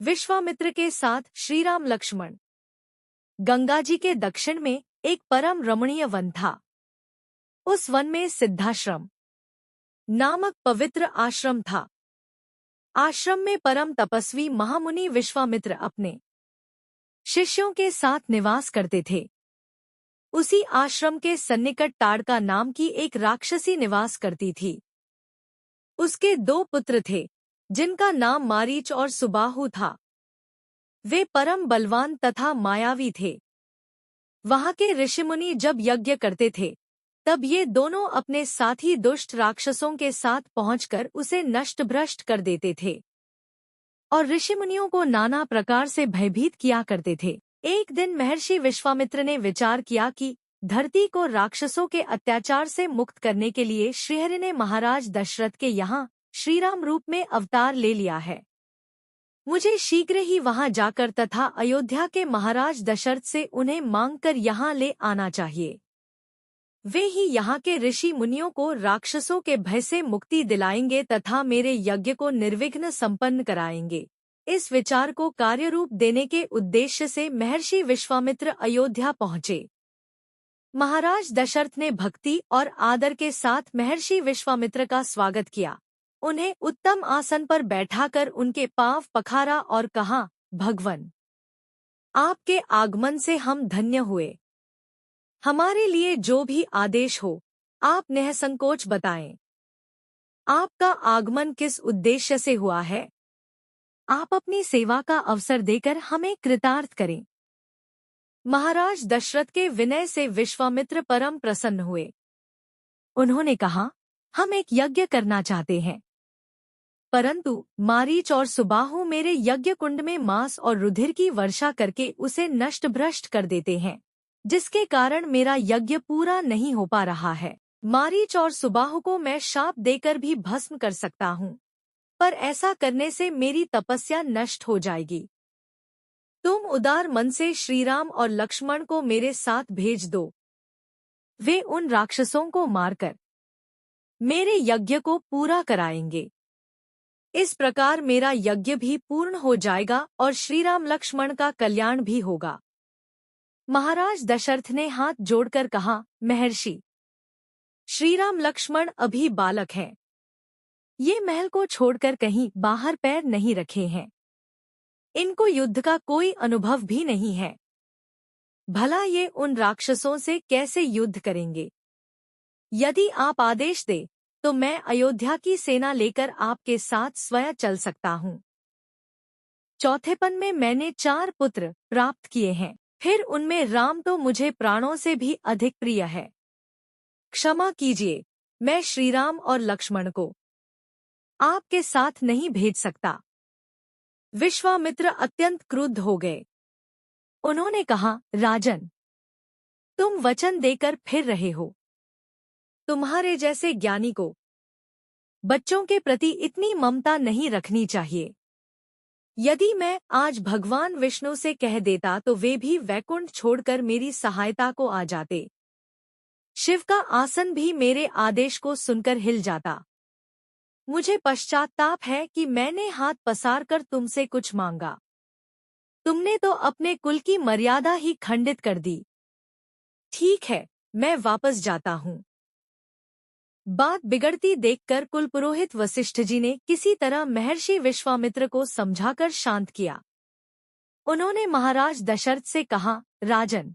विश्वामित्र के साथ श्रीराम लक्ष्मण। गंगा जी के दक्षिण में एक परम रमणीय वन था। उस वन में सिद्धाश्रम नामक पवित्र आश्रम था। आश्रम में परम तपस्वी महामुनि विश्वामित्र अपने शिष्यों के साथ निवास करते थे। उसी आश्रम के सन्निकट ताड़का नाम की एक राक्षसी निवास करती थी। उसके 2 पुत्र थे, जिनका नाम मारीच और सुबाहु था। वे परम बलवान तथा मायावी थे। वहां के ऋषिमुनि जब यज्ञ करते थे, तब ये दोनों अपने साथी दुष्ट राक्षसों के साथ पहुंचकर उसे नष्ट भ्रष्ट कर देते थे और ऋषिमुनियों को नाना प्रकार से भयभीत किया करते थे। एक दिन महर्षि विश्वामित्र ने विचार किया कि धरती को राक्षसों के अत्याचार से मुक्त करने के लिए श्रीहरि ने महाराज दशरथ के यहाँ श्रीराम रूप में अवतार ले लिया है। मुझे शीघ्र ही वहां जाकर तथा अयोध्या के महाराज दशरथ से उन्हें मांगकर यहाँ ले आना चाहिए। वे ही यहाँ के ऋषि मुनियों को राक्षसों के भय से मुक्ति दिलाएंगे तथा मेरे यज्ञ को निर्विघ्न संपन्न कराएंगे। इस विचार को कार्यरूप देने के उद्देश्य से महर्षि विश्वामित्र अयोध्या पहुँचे। महाराज दशरथ ने भक्ति और आदर के साथ महर्षि विश्वामित्र का स्वागत किया। उन्हें उत्तम आसन पर बैठाकर उनके पांव पखारा और कहा, भगवन, आपके आगमन से हम धन्य हुए। हमारे लिए जो भी आदेश हो, आप निःसंकोच बताएं। आपका आगमन किस उद्देश्य से हुआ है? आप अपनी सेवा का अवसर देकर हमें कृतार्थ करें। महाराज दशरथ के विनय से विश्वामित्र परम प्रसन्न हुए। उन्होंने कहा, हम एक यज्ञ करना चाहते हैं, परंतु मारीच और सुबाहु मेरे यज्ञ कुंड में मांस और रुधिर की वर्षा करके उसे नष्ट भ्रष्ट कर देते हैं, जिसके कारण मेरा यज्ञ पूरा नहीं हो पा रहा है। मारीच और सुबाहु को मैं शाप देकर भी भस्म कर सकता हूँ, पर ऐसा करने से मेरी तपस्या नष्ट हो जाएगी। तुम उदार मन से श्रीराम और लक्ष्मण को मेरे साथ भेज दो। वे उन राक्षसों को मारकर मेरे यज्ञ को पूरा कराएंगे। इस प्रकार मेरा यज्ञ भी पूर्ण हो जाएगा और श्रीराम लक्ष्मण का कल्याण भी होगा। महाराज दशरथ ने हाथ जोड़कर कहा, महर्षि, श्रीराम लक्ष्मण अभी बालक हैं। ये महल को छोड़कर कहीं बाहर पैर नहीं रखे हैं। इनको युद्ध का कोई अनुभव भी नहीं है। भला ये उन राक्षसों से कैसे युद्ध करेंगे? यदि आप आदेश दे तो मैं अयोध्या की सेना लेकर आपके साथ स्वयं चल सकता हूँ। चौथेपन में मैंने 4 पुत्र प्राप्त किए हैं, फिर उनमें राम तो मुझे प्राणों से भी अधिक प्रिय है। क्षमा कीजिए, मैं श्रीराम और लक्ष्मण को आपके साथ नहीं भेज सकता। विश्वामित्र अत्यंत क्रुद्ध हो गए। उन्होंने कहा, राजन, तुम वचन देकर फिर रहे हो। तुम्हारे जैसे ज्ञानी को बच्चों के प्रति इतनी ममता नहीं रखनी चाहिए। यदि मैं आज भगवान विष्णु से कह देता तो वे भी वैकुंठ छोड़कर मेरी सहायता को आ जाते। शिव का आसन भी मेरे आदेश को सुनकर हिल जाता। मुझे पश्चाताप है कि मैंने हाथ पसार कर तुमसे कुछ मांगा। तुमने तो अपने कुल की मर्यादा ही खंडित कर दी। ठीक है, मैं वापस जाता हूँ। बात बिगड़ती देखकर कुलपुरोहित वशिष्ठ जी ने किसी तरह महर्षि विश्वामित्र को समझाकर शांत किया। उन्होंने महाराज दशरथ से कहा, राजन,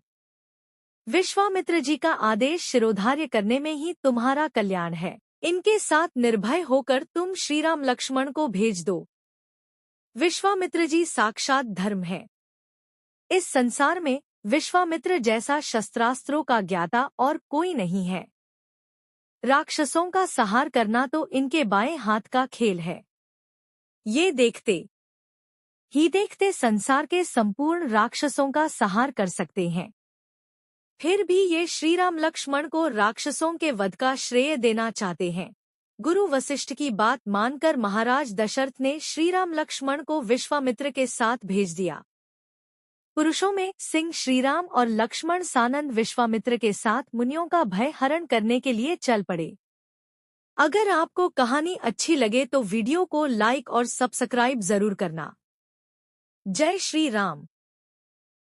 विश्वामित्र जी का आदेश शिरोधार्य करने में ही तुम्हारा कल्याण है। इनके साथ निर्भय होकर तुम श्रीराम लक्ष्मण को भेज दो। विश्वामित्र जी साक्षात धर्म है। इस संसार में विश्वामित्र जैसा शस्त्रास्त्रों का ज्ञाता और कोई नहीं है। राक्षसों का संहार करना तो इनके बाएं हाथ का खेल है। ये देखते ही देखते संसार के संपूर्ण राक्षसों का संहार कर सकते हैं। फिर भी ये श्रीराम लक्ष्मण को राक्षसों के वध का श्रेय देना चाहते हैं। गुरु वशिष्ठ की बात मानकर महाराज दशरथ ने श्रीराम लक्ष्मण को विश्वामित्र के साथ भेज दिया। पुरुषों में सिंह श्रीराम और लक्ष्मण सानंद विश्वामित्र के साथ मुनियों का भय हरण करने के लिए चल पड़े। अगर आपको कहानी अच्छी लगे तो वीडियो को लाइक और सब्सक्राइब जरूर करना। जय श्री राम।